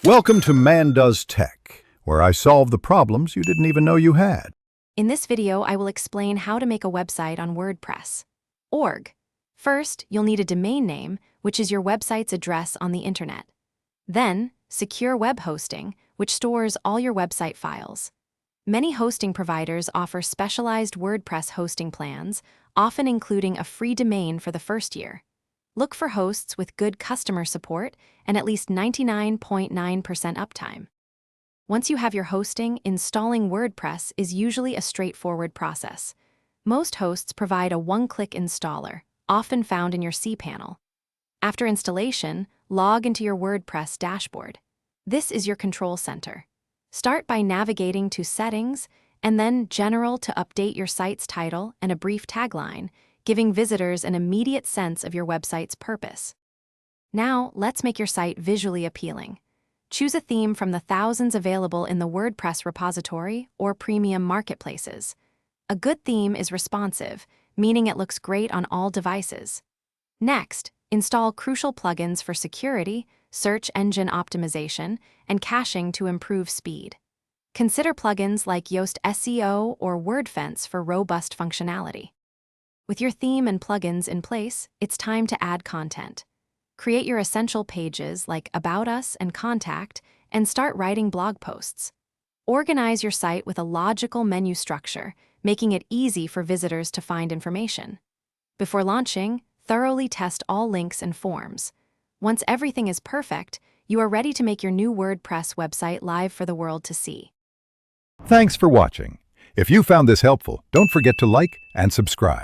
Welcome to Man Does Tech, where I solve the problems you didn't even know you had. In this video, I will explain how to make a website on WordPress. Org. First, you'll need a domain name, which is your website's address on the internet. Then, secure web hosting, which stores all your website files. Many hosting providers offer specialized WordPress hosting plans, often including a free domain for the first year. Look for hosts with good customer support and at least 99.9% uptime. Once you have your hosting, installing WordPress is usually a straightforward process. Most hosts provide a one-click installer, often found in your cPanel. After installation, log into your WordPress dashboard. This is your control center. Start by navigating to Settings and then General to update your site's title and a brief tagline, giving visitors an immediate sense of your website's purpose. Now, let's make your site visually appealing. Choose a theme from the thousands available in the WordPress repository or premium marketplaces. A good theme is responsive, meaning it looks great on all devices. Next, install crucial plugins for security, search engine optimization, and caching to improve speed. Consider plugins like Yoast SEO or WordFence for robust functionality. With your theme and plugins in place, it's time to add content. Create your essential pages like About Us and Contact, and start writing blog posts. Organize your site with a logical menu structure, making it easy for visitors to find information. Before launching, thoroughly test all links and forms. Once everything is perfect, you are ready to make your new WordPress website live for the world to see. Thanks for watching. If you found this helpful, don't forget to like and subscribe.